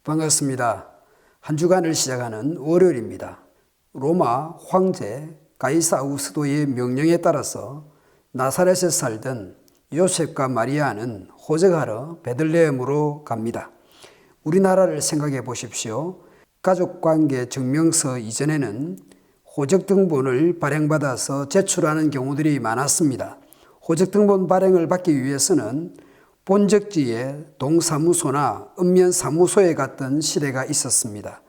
반갑습니다. 한 주간을 시작하는 월요일입니다. 로마 황제 가이사 아우구스도의 명령에 따라서 나사렛에 살던 요셉과 마리아는 호적하러 베들레헴으로 갑니다. 우리나라를 생각해 보십시오. 가족관계 증명서 이전에는 호적등본을 발행받아서 제출하는 경우들이 많았습니다. 호적등본 발행을 받기 위해서는 본적지에 동사무소나 읍면사무소에 갔던 시대가 있었습니다.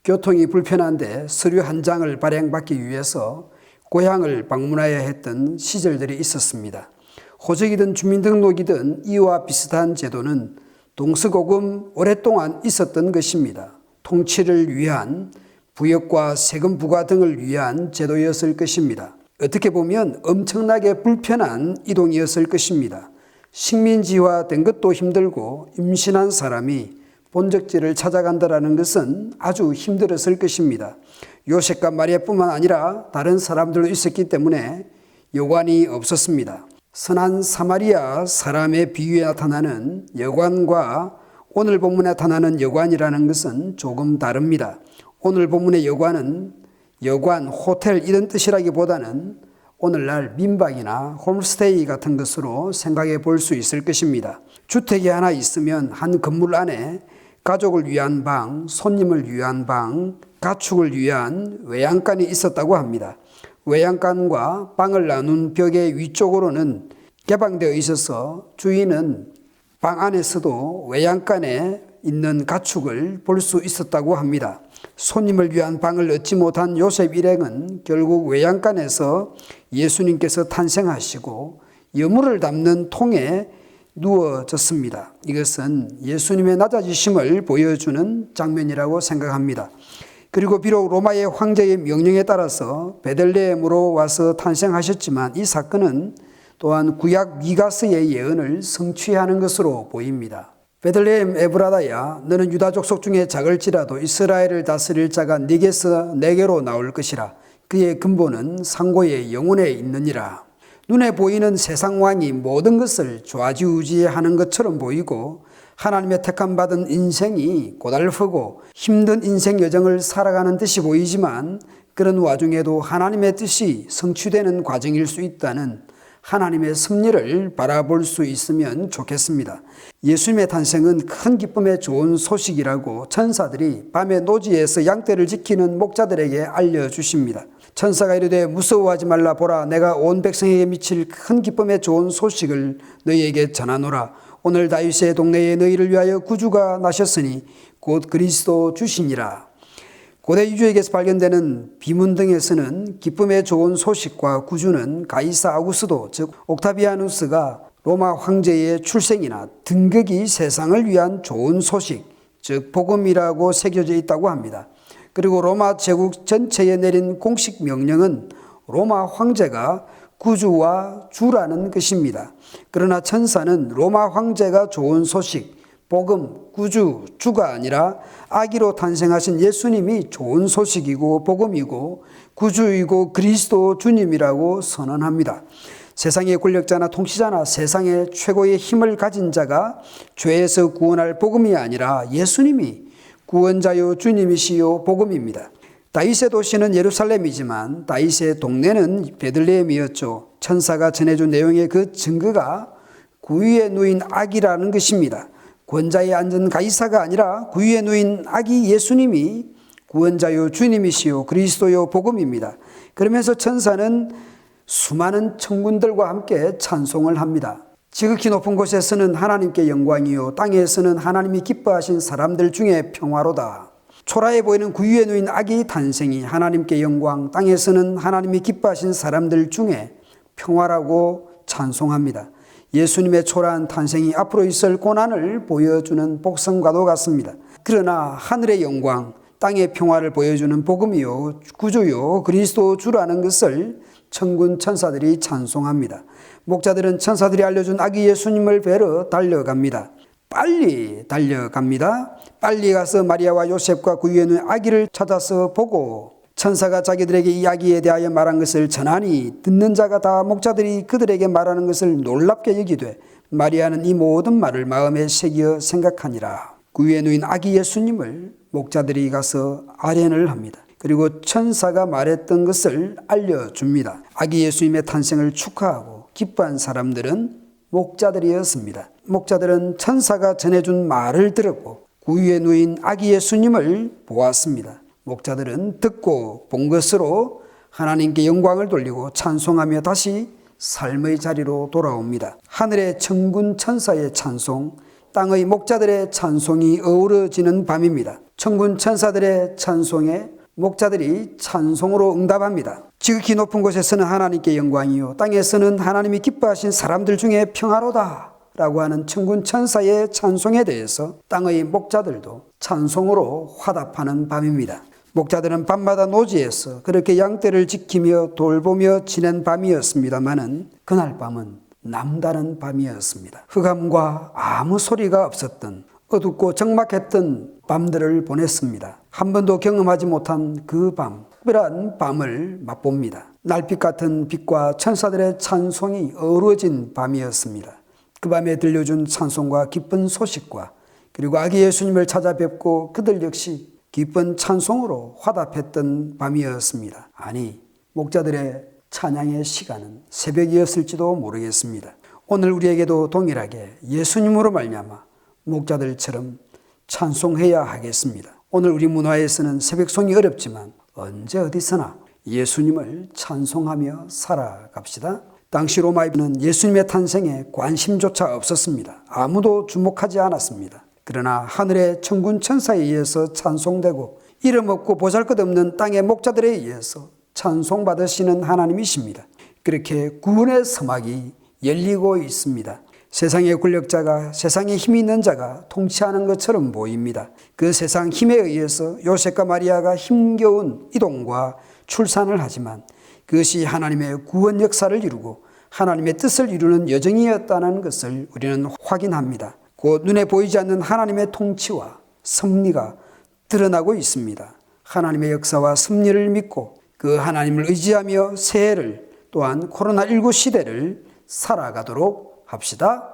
교통이 불편한데 서류 한 장을 발행받기 위해서 고향을 방문해야 했던 시절들이 있었습니다. 호적이든 주민등록이든 이와 비슷한 제도는 동서고금 오랫동안 있었던 것입니다. 통치를 위한 부역과 세금 부과 등을 위한 제도였을 것입니다. 어떻게 보면 엄청나게 불편한 이동이었을 것입니다. 식민지화된 것도 힘들고 임신한 사람이 본적지를 찾아간다는 것은 아주 힘들었을 것입니다. 요셉과 마리아뿐만 아니라 다른 사람들도 있었기 때문에 여관이 없었습니다. 선한 사마리아 사람의 비유에 나타나는 여관과 오늘 본문에 나타나는 여관이라는 것은 조금 다릅니다. 오늘 본문의 여관은 여관, 호텔 이런 뜻이라기보다는 오늘날 민박이나 홈스테이 같은 것으로 생각해 볼 수 있을 것입니다. 주택이 하나 있으면 한 건물 안에 가족을 위한 방, 손님을 위한 방, 가축을 위한 외양간이 있었다고 합니다. 외양간과 방을 나눈 벽의 위쪽으로는 개방되어 있어서 주인은 방 안에서도 외양간에 있는 가축을 볼 수 있었다고 합니다. 손님을 위한 방을 얻지 못한 요셉 일행은 결국 외양간에서 예수님께서 탄생하시고 여물을 담는 통에 누워졌습니다. 이것은 예수님의 낮아지심을 보여주는 장면이라고 생각합니다. 그리고 비록 로마의 황제의 명령에 따라서 베들레헴으로 와서 탄생하셨지만 이 사건은 또한 구약 미가서의 예언을 성취하는 것으로 보입니다. 베들레헴 에브라다야, 너는 유다 족속 중에 작을지라도 이스라엘을 다스릴 자가 네게서 네게로 나올 것이라. 그의 근본은 상고의 영혼에 있느니라. 눈에 보이는 세상 왕이 모든 것을 좌지우지하는 것처럼 보이고 하나님의 택함 받은 인생이 고달프고 힘든 인생 여정을 살아가는 듯이 보이지만 그런 와중에도 하나님의 뜻이 성취되는 과정일 수 있다는 하나님의 섭리를 바라볼 수 있으면 좋겠습니다. 예수님의 탄생은 큰 기쁨의 좋은 소식이라고 천사들이 밤의 노지에서 양떼를 지키는 목자들에게 알려주십니다. 천사가 이르되 무서워하지 말라. 보라, 내가 온 백성에게 미칠 큰 기쁨의 좋은 소식을 너희에게 전하노라. 오늘 다윗의 동네에 너희를 위하여 구주가 나셨으니 곧 그리스도 주시니라. 고대 유적에서 발견되는 비문 등에서는 기쁨의 좋은 소식과 구주는 가이사 아구스도 즉 옥타비아누스가 로마 황제의 출생이나 등극이 세상을 위한 좋은 소식 즉 복음이라고 새겨져 있다고 합니다. 그리고 로마 제국 전체에 내린 공식 명령은 로마 황제가 구주와 주라는 것입니다. 그러나 천사는 로마 황제가 좋은 소식, 복음, 구주, 주가 아니라 아기로 탄생하신 예수님이 좋은 소식이고 복음이고 구주이고 그리스도 주님이라고 선언합니다. 세상의 권력자나 통치자나 세상의 최고의 힘을 가진 자가 죄에서 구원할 복음이 아니라 예수님이 구원자요 주님이시요 복음입니다. 다윗의 도시는 예루살렘이지만 다윗의 동네는 베들레헴이었죠. 천사가 전해준 내용의 그 증거가 구유에 누인 아기라는 것입니다. 권자에 앉은 가이사가 아니라 구유에 누인 아기 예수님이 구원자요 주님이시요 그리스도요 복음입니다. 그러면서 천사는 수많은 천군들과 함께 찬송을 합니다. 지극히 높은 곳에서는 하나님께 영광이요 땅에서는 하나님이 기뻐하신 사람들 중에 평화로다. 초라해 보이는 구유에 누인 아기 탄생이 하나님께 영광, 땅에서는 하나님이 기뻐하신 사람들 중에 평화라고 찬송합니다. 예수님의 초라한 탄생이 앞으로 있을 고난을 보여주는 복성과도 같습니다. 그러나 하늘의 영광, 땅의 평화를 보여주는 복음이요 구주요 그리스도 주라는 것을 천군 천사들이 찬송합니다. 목자들은 천사들이 알려준 아기 예수님을 뵈러 달려갑니다. 빨리 달려갑니다. 빨리 가서 마리아와 요셉과 구유에 누인 아기를 찾아서 보고 천사가 자기들에게 이 아기에 대하여 말한 것을 전하니 듣는 자가 다 목자들이 그들에게 말하는 것을 놀랍게 여기되 마리아는 이 모든 말을 마음에 새겨 생각하니라. 위에 누인 아기 예수님을 목자들이 가서 아련을 합니다. 그리고 천사가 말했던 것을 알려줍니다. 아기 예수님의 탄생을 축하하고 기뻐한 사람들은 목자들이었습니다. 목자들은 천사가 전해준 말을 들었고 그 위에 누인 아기 예수님을 보았습니다. 목자들은 듣고 본 것으로 하나님께 영광을 돌리고 찬송하며 다시 삶의 자리로 돌아옵니다. 하늘의 천군 천사의 찬송, 땅의 목자들의 찬송이 어우러지는 밤입니다. 천군 천사들의 찬송에 목자들이 찬송으로 응답합니다. 지극히 높은 곳에서는 하나님께 영광이요 땅에서는 하나님이 기뻐하신 사람들 중에 평화로다 라고 하는 천군 천사의 찬송에 대해서 땅의 목자들도 찬송으로 화답하는 밤입니다. 목자들은 밤마다 노지에서 그렇게 양떼를 지키며 돌보며 지낸 밤이었습니다마는 그날 밤은 남다른 밤이었습니다. 흑암과 아무 소리가 없었던 어둡고 적막했던 밤들을 보냈습니다. 한 번도 경험하지 못한 그 밤, 특별한 밤을 맛봅니다. 날빛 같은 빛과 천사들의 찬송이 어우러진 밤이었습니다. 그 밤에 들려준 찬송과 기쁜 소식과 그리고 아기 예수님을 찾아뵙고 그들 역시 기쁜 찬송으로 화답했던 밤이었습니다. 아니, 목자들의 찬양의 시간은 새벽이었을지도 모르겠습니다. 오늘 우리에게도 동일하게 예수님으로 말미암아 목자들처럼 찬송해야 하겠습니다. 오늘 우리 문화에서는 새벽송이 어렵지만 언제 어디서나 예수님을 찬송하며 살아갑시다. 당시 로마에는 예수님의 탄생에 관심조차 없었습니다. 아무도 주목하지 않았습니다. 그러나 하늘의 천군 천사에 의해서 찬송되고 이름 없고 보잘것없는 땅의 목자들에 의해서 찬송받으시는 하나님이십니다. 그렇게 구원의 서막이 열리고 있습니다. 세상의 권력자가, 세상에 힘이 있는 자가 통치하는 것처럼 보입니다. 그 세상 힘에 의해서 요셉과 마리아가 힘겨운 이동과 출산을 하지만 그것이 하나님의 구원 역사를 이루고 하나님의 뜻을 이루는 여정이었다는 것을 우리는 확인합니다. 곧 눈에 보이지 않는 하나님의 통치와 섭리가 드러나고 있습니다. 하나님의 역사와 섭리를 믿고 그 하나님을 의지하며 새해를 또한 코로나19 시대를 살아가도록 합시다.